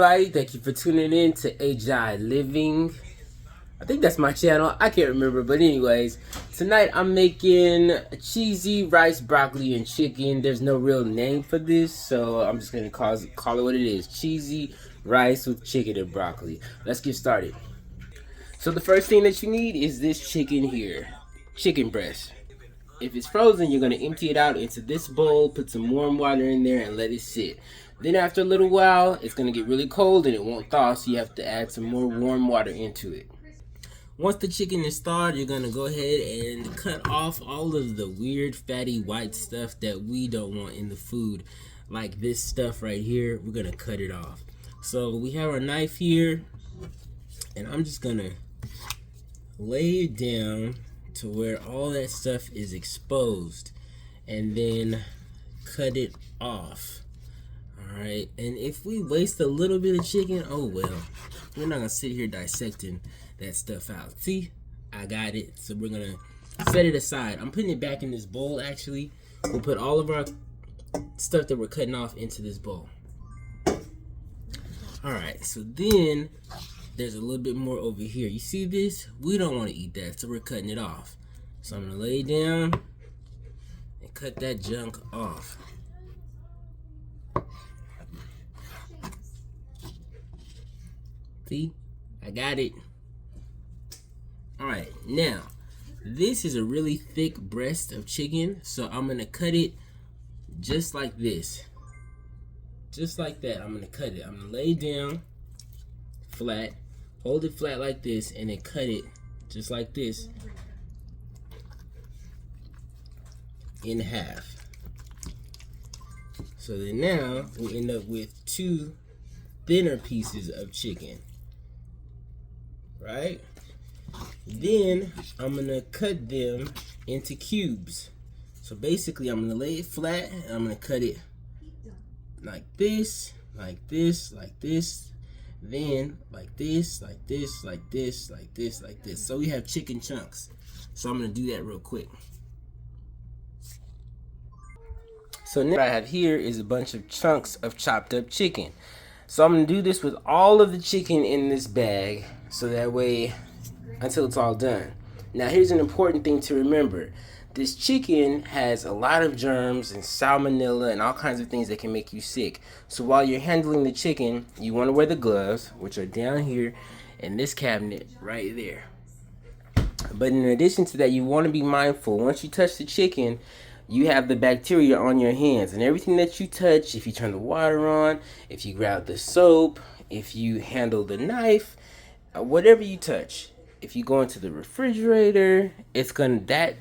Everybody, thank you for tuning in to AGI Living. I think that's my channel. I can't remember, but anyways, tonight I'm making cheesy rice, broccoli, and chicken. There's no real name for this, so I'm just gonna call it what it is: cheesy rice with chicken and broccoli. Let's get started. So the first thing that you need is this chicken here, chicken breast. If it's frozen, you're going to empty it out into this bowl, put some warm water in there, and let it sit. Then after a little while, it's going to get really cold and it won't thaw, so you have to add some more warm water into it. Once the chicken is thawed, you're going to go ahead and cut off all of the weird fatty white stuff that we don't want in the food. Like this stuff right here, we're going to cut it off. So we have our knife here, and I'm just going to lay it down to where all that stuff is exposed, and then cut it off. Alright, and if we waste a little bit of chicken, oh well, we're not gonna sit here dissecting that stuff out. See, I got it, so we're gonna set it aside. I'm putting it back in this bowl. Actually, we'll put all of our stuff that we're cutting off into this bowl. Alright, so then there's a little bit more over here. You see this? We don't want to eat that, so we're cutting it off. So I'm going to lay down and cut that junk off. See? I got it. Alright, now, this is a really thick breast of chicken, so I'm going to cut it just like this. Just like that, I'm going to cut it. I'm going to lay down flat. Hold it flat like this, and then cut it just like this in half. So then now we end up with two thinner pieces of chicken, right? Then I'm gonna cut them into cubes. So basically I'm gonna lay it flat, and I'm gonna cut it like this, like this, like this, then like this, like this, like this, like this, like this. So we have chicken chunks. So I'm gonna do that real quick. So now what I have here is a bunch of chunks of chopped up chicken. So I'm gonna do this with all of the chicken in this bag, so that way until it's all done. Now here's an important thing to remember. This chicken has a lot of germs and salmonella and all kinds of things that can make you sick. So while you're handling the chicken, you want to wear the gloves, which are down here in this cabinet right there. But in addition to that, you want to be mindful. Once you touch the chicken, you have the bacteria on your hands. And everything that you touch, if you turn the water on, if you grab the soap, if you handle the knife, whatever you touch, if you go into the refrigerator, that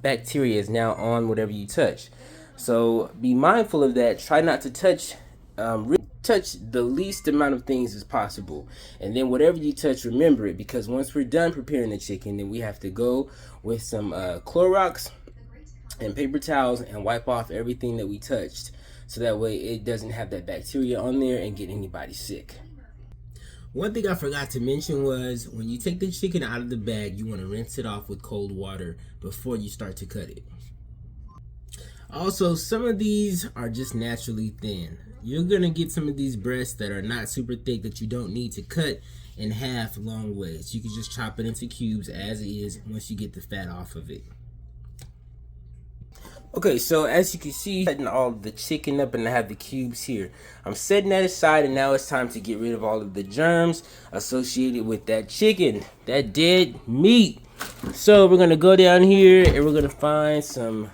bacteria is now on whatever you touch. So be mindful of that. Try not to touch the least amount of things as possible, and then whatever you touch, remember it, because once we're done preparing the chicken, then we have to go with some Clorox and paper towels and wipe off everything that we touched, so that way it doesn't have that bacteria on there and get anybody sick. One thing I forgot to mention was when you take the chicken out of the bag, you want to rinse it off with cold water before you start to cut it. Also, some of these are just naturally thin. You're going to get some of these breasts that are not super thick that you don't need to cut in half long ways. You can just chop it into cubes as is once you get the fat off of it. Okay, so as you can see, cutting all the chicken up, and I have the cubes here. I'm setting that aside, and now it's time to get rid of all of the germs associated with that chicken, that dead meat. So we're gonna go down here and we're gonna find some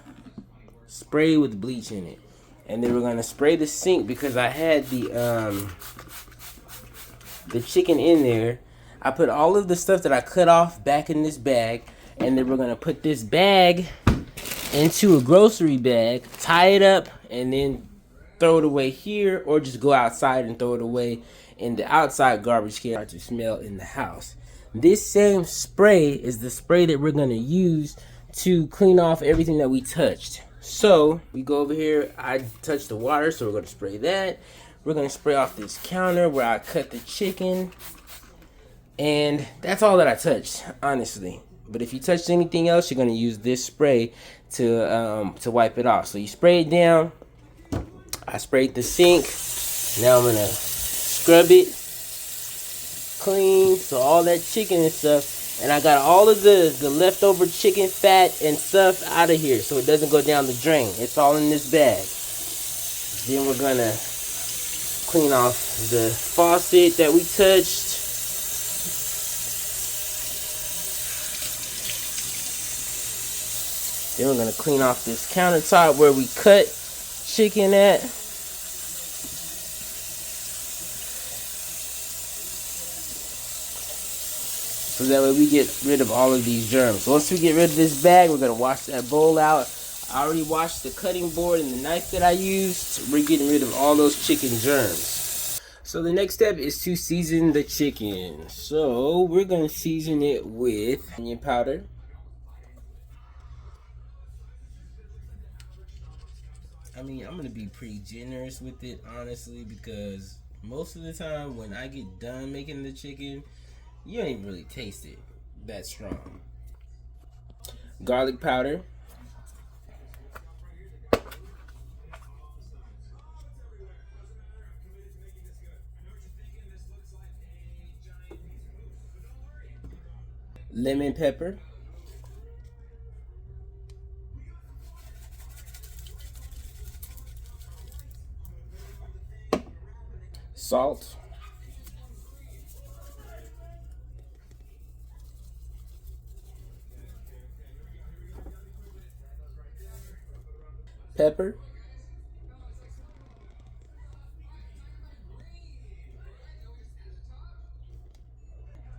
spray with bleach in it, and then we're gonna spray the sink because I had the chicken in there. I put all of the stuff that I cut off back in this bag, and then we're gonna put this bag into a grocery bag, tie it up, and then throw it away here, or just go outside and throw it away in the outside garbage can to smell in the house. This same spray is the spray that we're going to use to clean off everything that we touched. So we go over here, I touched the water, so we're going to spray that. We're going to spray off this counter where I cut the chicken, and that's all that I touched, honestly. But if you touched anything else, you're going to use this spray to wipe it off. So you spray it down. I sprayed the sink. Now I'm going to scrub it clean, so all that chicken and stuff. And I got all of the leftover chicken fat and stuff out of here so it doesn't go down the drain. It's all in this bag. Then we're gonna clean off the faucet that we touched. Then we're gonna clean off this countertop where we cut chicken at. So that way we get rid of all of these germs. Once we get rid of this bag, we're gonna wash that bowl out. I already washed the cutting board and the knife that I used. We're getting rid of all those chicken germs. So the next step is to season the chicken. So we're gonna season it with onion powder, I mean, I'm gonna be pretty generous with it, honestly, because most of the time when I get done making the chicken, you don't even really taste it that strong. Garlic powder, lemon pepper, salt, pepper,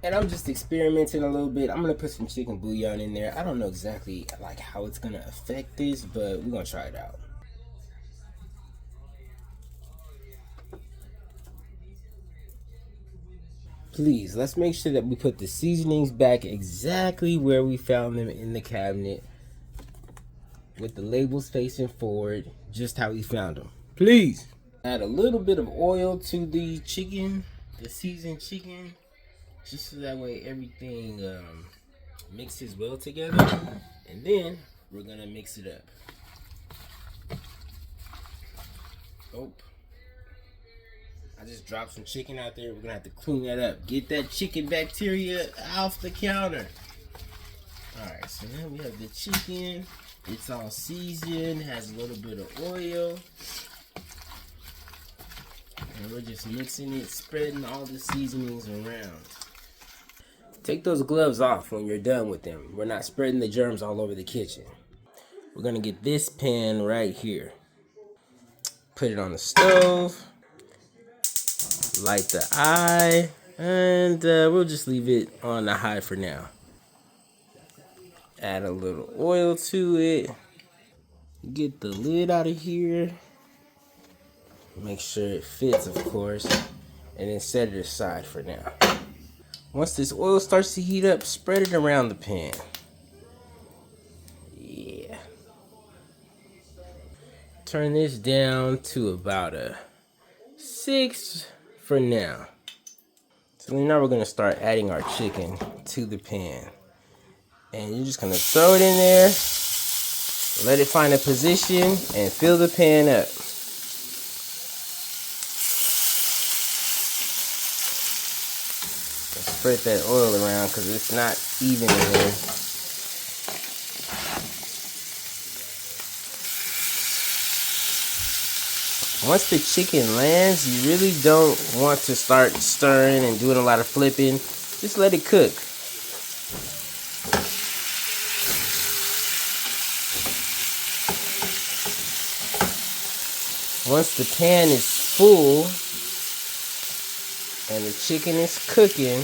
and I'm just experimenting a little bit. I'm gonna put some chicken bouillon in there. I don't know exactly like how it's gonna affect this, but we're gonna try it out. Please, let's make sure that we put the seasonings back exactly where we found them in the cabinet, with the labels facing forward, just how we found them. Please. Add a little bit of oil to the chicken, the seasoned chicken, just so that way everything mixes well together. And then we're gonna mix it up. Oh, I just dropped some chicken out there. We're gonna have to clean that up. Get that chicken bacteria off the counter. Alright, so now we have the chicken. It's all seasoned, has a little bit of oil. And we're just mixing it, spreading all the seasonings around. Take those gloves off when you're done with them. We're not spreading the germs all over the kitchen. We're gonna get this pan right here. Put it on the stove. Light the eye. And we'll just leave it on the high for now. Add a little oil to it. Get the lid out of here. Make sure it fits, of course. And then set it aside for now. Once this oil starts to heat up, spread it around the pan. Yeah. Turn this down to about a 6 for now. So now we're going to start adding our chicken to the pan. And you're just going to throw it in there, let it find a position, and fill the pan up. Spread that oil around because it's not even in there. Once the chicken lands, you really don't want to start stirring and doing a lot of flipping. Just let it cook. Once the pan is full and the chicken is cooking,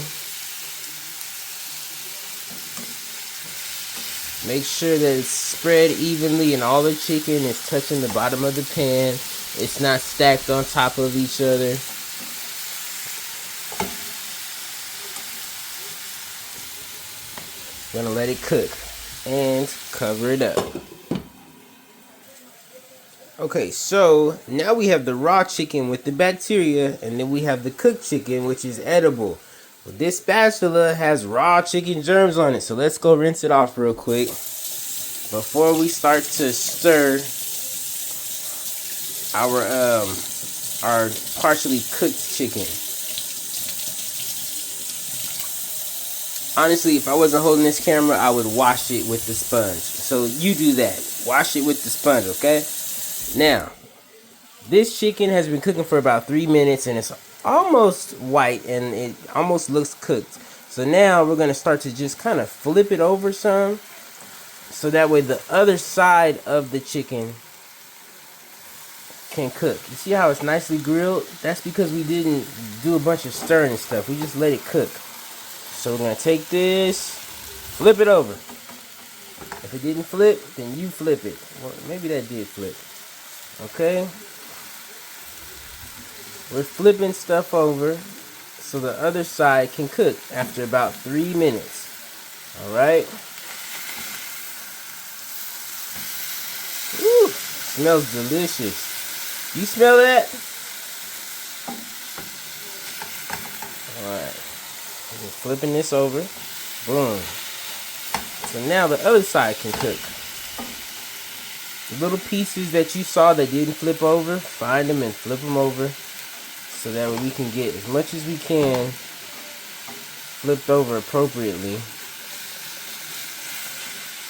make sure that it's spread evenly and all the chicken is touching the bottom of the pan. It's not stacked on top of each other. Gonna let it cook and cover it up. Okay, so now we have the raw chicken with the bacteria, and then we have the cooked chicken, which is edible. Well, this spatula has raw chicken germs on it, so let's go rinse it off real quick before we start to stir our partially cooked chicken. Honestly, if I wasn't holding this camera, I would wash it with the sponge. So you do that. Wash it with the sponge, okay? Now, this chicken has been cooking for about 3 minutes and it's almost white and it almost looks cooked. So now we're going to start to just kind of flip it over some. So that way the other side of the chicken can cook. You see how it's nicely grilled? That's because we didn't do a bunch of stirring and stuff. We just let it cook. So we're going to take this, flip it over. If it didn't flip, then you flip it. Well, maybe that did flip. Okay? We're flipping stuff over so the other side can cook after about 3 minutes. Alright? Woo! Smells delicious. You smell that? Alright. We're flipping this over. Boom. So now the other side can cook. The little pieces that you saw that didn't flip over, find them and flip them over so that we can get as much as we can flipped over appropriately.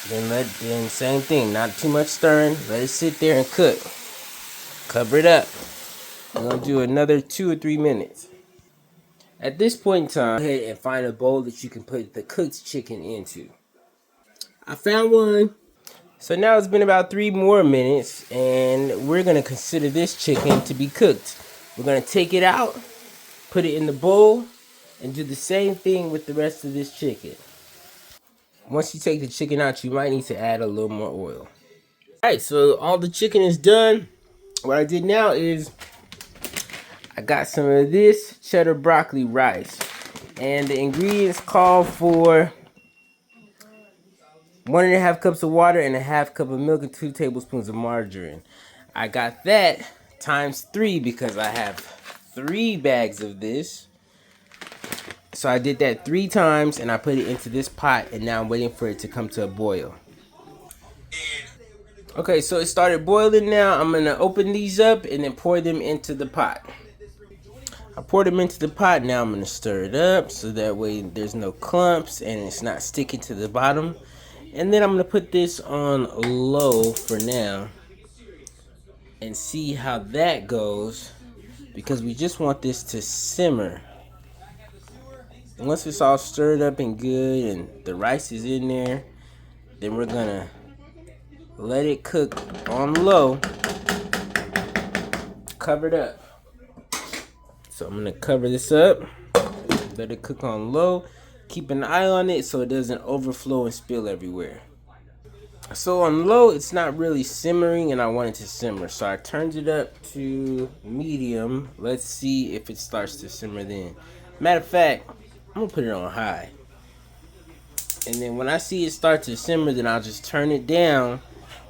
Then same thing, not too much stirring. Let it sit there and cook. Cover it up. We're gonna do another 2 or 3 minutes. At this point in time, go ahead and find a bowl that you can put the cooked chicken into. I found one. So now it's been about 3 more minutes and we're gonna consider this chicken to be cooked. We're gonna take it out, put it in the bowl, and do the same thing with the rest of this chicken. Once you take the chicken out, you might need to add a little more oil. Alright, so all the chicken is done. What I did now is I got some of this cheddar broccoli rice. And the ingredients call for 1.5 cups of water and 1/2 cup of milk and 2 tablespoons of margarine. I got that times 3 because I have 3 bags of this. So I did that 3 times and I put it into this pot and now I'm waiting for it to come to a boil. Okay, so it started boiling now. I'm gonna open these up and then pour them into the pot. I poured them into the pot. Now I'm gonna stir it up so that way there's no clumps and it's not sticking to the bottom. And then I'm gonna put this on low for now and see how that goes because we just want this to simmer. And once it's all stirred up and good and the rice is in there, then we're gonna let it cook on low, covered up. So I'm gonna cover this up, let it cook on low, keep an eye on it so it doesn't overflow and spill everywhere. So on low, it's not really simmering and I want it to simmer. So I turned it up to medium. Let's see if it starts to simmer then. Matter of fact, I'm gonna put it on high. And then when I see it start to simmer, then I'll just turn it down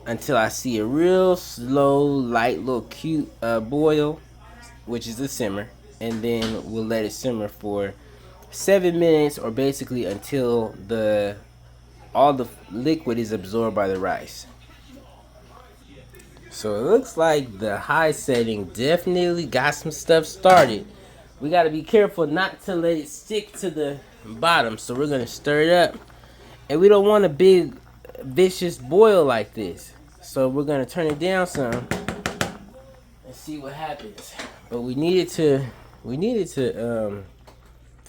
until I see a real slow, light, little cute boil, which is the simmer. And then we'll let it simmer for 7 minutes or basically until all the liquid is absorbed by the rice. So it looks like the high setting definitely got some stuff started. We got to be careful not to let it stick to the bottom. So we're going to stir it up. And we don't want a big vicious boil like this. So we're going to turn it down some and see what happens. But we need it to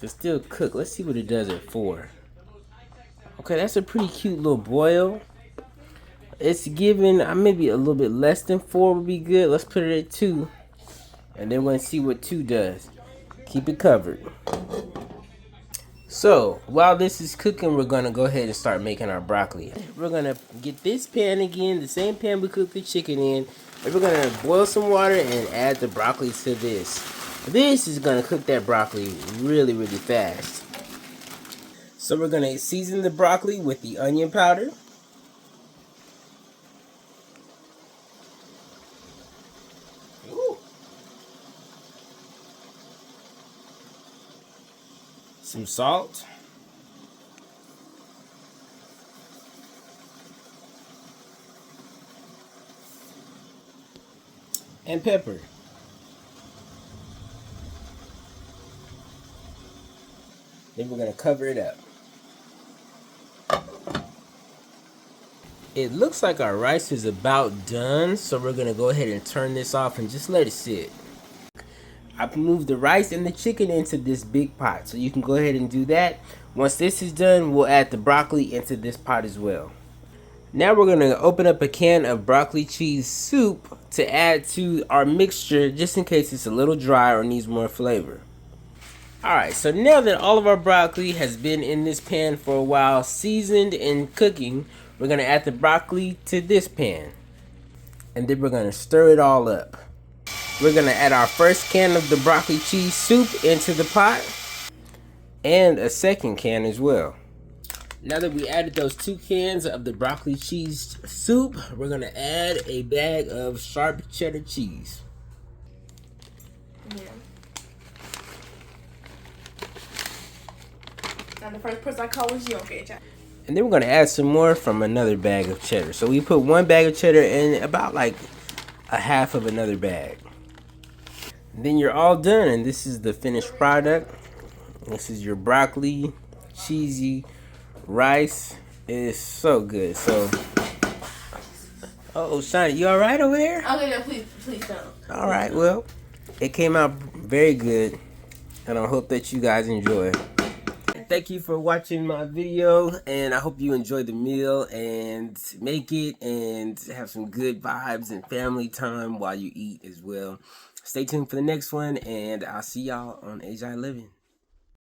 still cook. Let's see what it does at 4. Okay, that's a pretty cute little boil. It's giving maybe a little bit less than 4 would be good. Let's put it at 2. And then we're going to see what 2 does. Keep it covered. So, while this is cooking, we're going to go ahead and start making our broccoli. We're going to get this pan again, the same pan we cooked the chicken in. And we're going to boil some water and add the broccoli to this. This is going to cook that broccoli really, really fast. So we're going to season the broccoli with the onion powder. Ooh. Some salt. And pepper. Then we're going to cover it up. It looks like our rice is about done, so we're gonna go ahead and turn this off and just let it sit. I've moved the rice and the chicken into this big pot, so you can go ahead and do that. Once this is done, we'll add the broccoli into this pot as well. Now we're gonna open up a can of broccoli cheese soup to add to our mixture, just in case it's a little dry or needs more flavor. Alright, so now that all of our broccoli has been in this pan for a while, seasoned and cooking, we're gonna add the broccoli to this pan. And then we're gonna stir it all up. We're gonna add our first can of the broccoli cheese soup into the pot, and a second can as well. Now that we added those 2 cans of the broccoli cheese soup, we're gonna add a bag of sharp cheddar cheese. Yeah. And the first person I called was you, okay, Jack? And then we're gonna add some more from another bag of cheddar. So we put 1 bag of cheddar in about like a half of another bag. Then you're all done, and this is the finished product. This is your broccoli, cheesy rice. It is so good. So, oh, Shani, you all right over there? Okay, no, please don't. All right, well, it came out very good, and I hope that you guys enjoy. Thank you for watching my video, and I hope you enjoy the meal and make it and have some good vibes and family time while you eat as well. Stay tuned for the next one, and I'll see y'all on Age I Living.